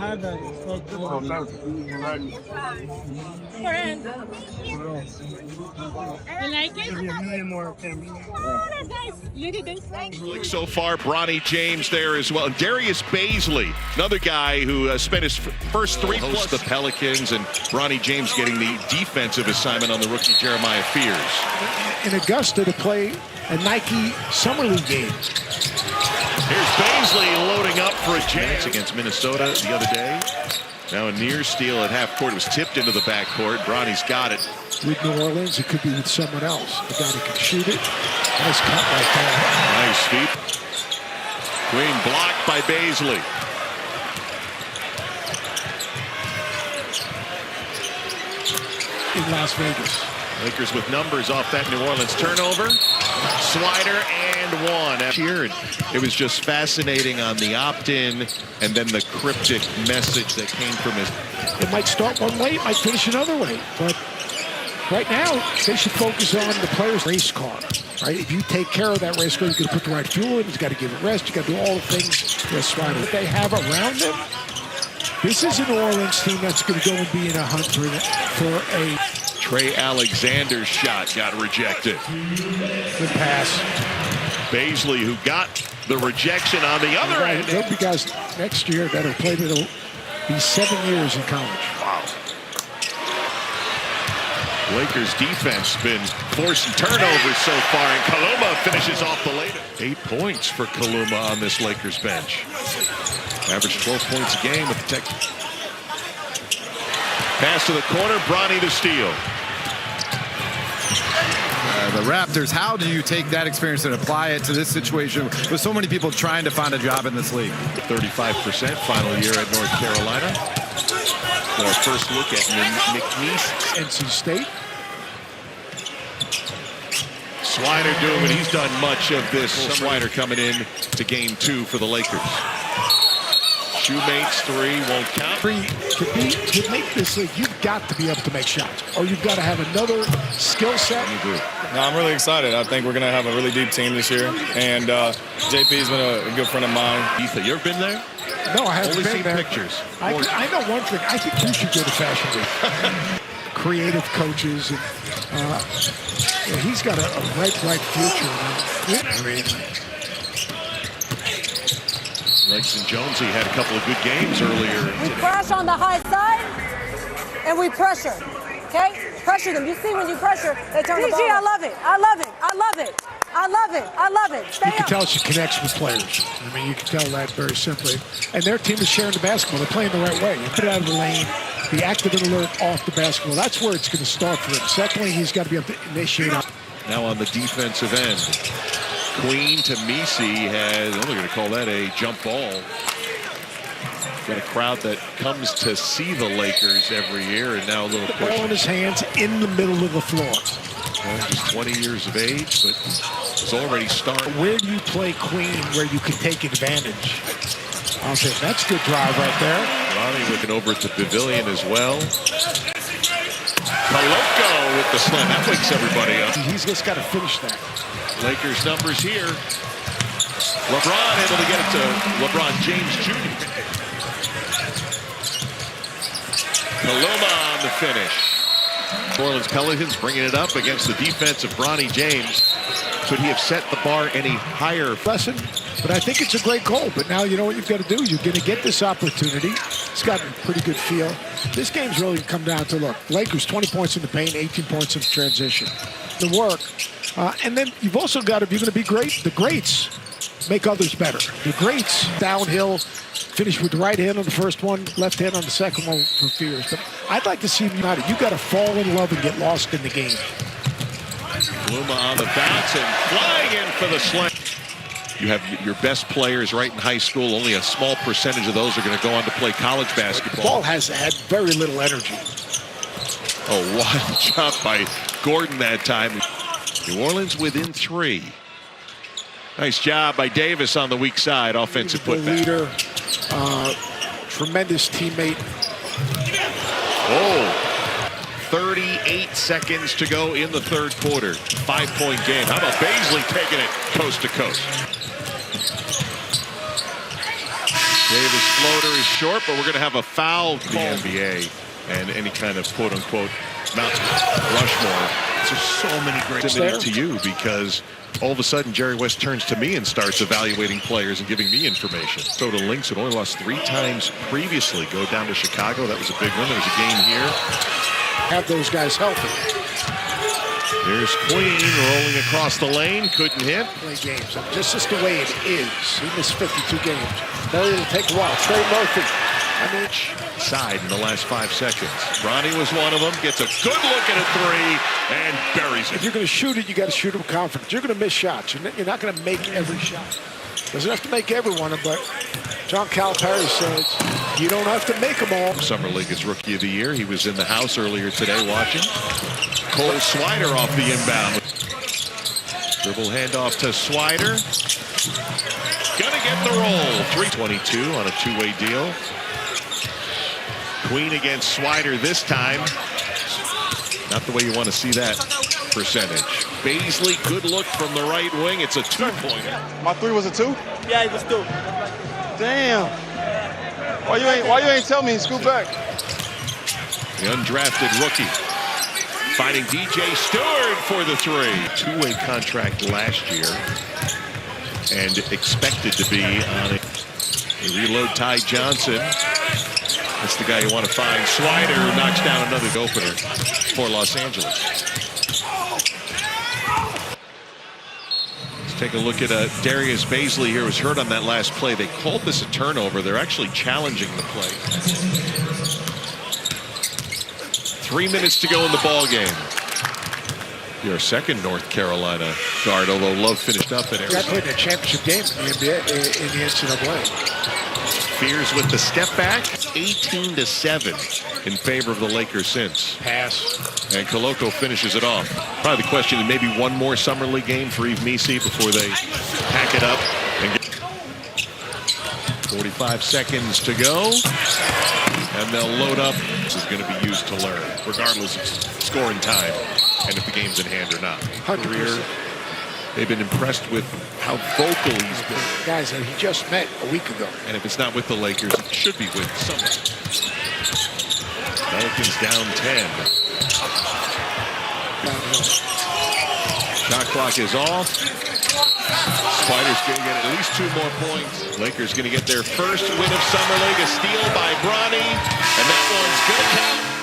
had that. You like it? Give me a million more cameras. Oh, that's nice. Little things. So far, Bronny James there as well. And Darius Baisley, another guy who spent his first three plus the Pelicans, and Bronny James getting the defensive assignment on the rookie Jeremiah Fears. In Augusta to play a Nike Summer League game. Here's Baisley loading up for a chance against Minnesota the other day. Now a near steal at half court. It was tipped into the backcourt. Bronny's got it. With New Orleans, it could be with someone else. The guy that can shoot it. Nice cut right there. Nice feet. Queen blocked by Baisley. In Las Vegas. Lakers with numbers off that New Orleans turnover. Swider and one. Here, it was just fascinating on the opt-in and then the cryptic message that came from his. It might start one way, it might finish another way, but right now they should focus on the player's race car. Right? If you take care of that race car, you got to put the right fuel in. You got to give it rest. You got to do all the things that they have around them. This is a New Orleans team that's going to go and be in a hunt for a. Trey Alexander's shot got rejected. Good pass. Baisley, who got the rejection on the other end. There'll be guys next year that have played it. Be 7 years in college. Wow. Lakers defense been forcing turnovers so far, and Kaluma finishes off the latest. 8 points for Kaluma on this Lakers bench. Average 12 points a game with the tech. Pass to the corner, Bronny to steal. The Raptors, how do you take that experience and apply it to this situation with so many people trying to find a job in this league? 35% final year at North Carolina. Our first look at McNeese. NC State. Swider doing it. He's done much of this. Swider coming in to game 2 for the Lakers. Shoemate's 3 won't count. To make this league, you've got to be able to make shots, or you've got to have another skill set. You do. No, I'm really excited. I think we're going to have a really deep team this year, and JP's been a good friend of mine. Ethan, you ever been there? No, I haven't Only been seen there. Pictures. I know one thing. I think you should go to Fashion Week. Creative coaches, and he's got a bright future. Langston Jonesy had a couple of good games earlier. We crash on the high side, and we pressure, okay? Pressure them. You see when you pressure, they turn the ball. I love it. I love it. I love it. I love it. I love it. Stay You can tell she connects with players. I mean, you can tell that very simply. And their team is sharing the basketball. They're playing the right way. You put it out of the lane, be active and alert off the basketball. That's where it's going to start for him. Secondly, he's got to be able to initiate. Now on the defensive end. Queen to Misi has, I'm going to call that a jump ball. Got a crowd that comes to see the Lakers every year, and now a little push. Ball in his hands in the middle of the floor. Well, just 20 years of age, but it's already started. Where do you play Queen where you can take advantage? I'll say that's a good drive right there. Bronny looking over at the pavilion as well. Koloko with the slam. That wakes everybody up. He's just got to finish that. Lakers numbers here. LeBron able to get it to LeBron James Jr. Kaluma on the finish. New Orleans Pelicans bringing it up against the defense of Bronny James. Could he have set the bar any higher? Lesson, but I think it's a great goal. But now you know what you've got to do. You're going to get this opportunity. It's got a pretty good feel. This game's really come down to, look, Lakers 20 points in the paint, 18 points in transition. The work. And then you've also got, if you're going to be great, the greats make others better. The greats downhill, finish with the right hand on the first one, left hand on the second one for Fears. But I'd like to see him united. You've got to fall in love and get lost in the game. Luma on the bounce and flying in for the slam. You have your best players right in high school. Only a small percentage of those are going to go on to play college basketball. The ball has had very little energy. Oh, wild job by Gordon that time. New Orleans within 3. Nice job by Davis on the weak side. Offensive putback. Leader, tremendous teammate. Oh, 38 seconds to go in the third quarter. 5-point game. How about Baisley taking it coast to coast? Davis' floater is short, but we're going to have a foul call. The NBA and any kind of quote-unquote Mount Rushmore. There's so many great to you because all of a sudden Jerry West turns to me and starts evaluating players and giving me information. So to Lynx, had only lost 3 times previously. Go down to Chicago. That was a big one. There was a game here. Have those guys healthy. Here's Queen rolling across the lane. Couldn't hit. Play games. This is the way it is. He missed 52 games. Murray will take a while. Trey Murphy. Side in the last 5 seconds. Bronny was one of them. Gets a good look at a 3 and buries it. If you're going to shoot it, you got to shoot it with confidence. You're going to miss shots. You're not going to make every shot. Doesn't have to make every one, but John Calipari says you don't have to make them all. Summer League is Rookie of the Year. He was in the house earlier today watching. Cole Swider off the inbound. Dribble handoff to Swider. Gonna get the roll. 3-22 on a 2-way deal. Queen against Swider this time. Not the way you want to see that percentage. Baisley, good look from the right wing. It's a 2-pointer. My 3 was a 2? Yeah, it was 2. Damn. Why you ain't tell me? Scoot back. The undrafted rookie finding DJ Stewart for the 3. 2-way contract last year and expected to be on it. They reload Ty Johnson. That's the guy you want to find. Swider knocks down another opener for Los Angeles. Let's take a look at Darius Baisley here. Was hurt on that last play. They called this a turnover. They're actually challenging the play. 3 minutes to go in the ball game. Your second North Carolina guard, although Love finished up at Arizona. I played in a championship game in the NBA, in the NCAA. Fears with the step back, 18-7 in favor of the Lakers since. Pass. And Koloko finishes it off. Probably the question is maybe one more Summer League game for Yves Missi before they pack it up. And get 45 seconds to go. And they'll load up. This is going to be used to learn, regardless of scoring time and if the game's in hand or not. Career. They've been impressed with how vocal he's been. Guys that he just met a week ago. And if it's not with the Lakers, it should be with someone. Pelicans down 10. Shot clock is off. Spider's going to get at least 2 more points. Lakers going to get their first win of Summer League. A steal by Bronny. And that one's going to count.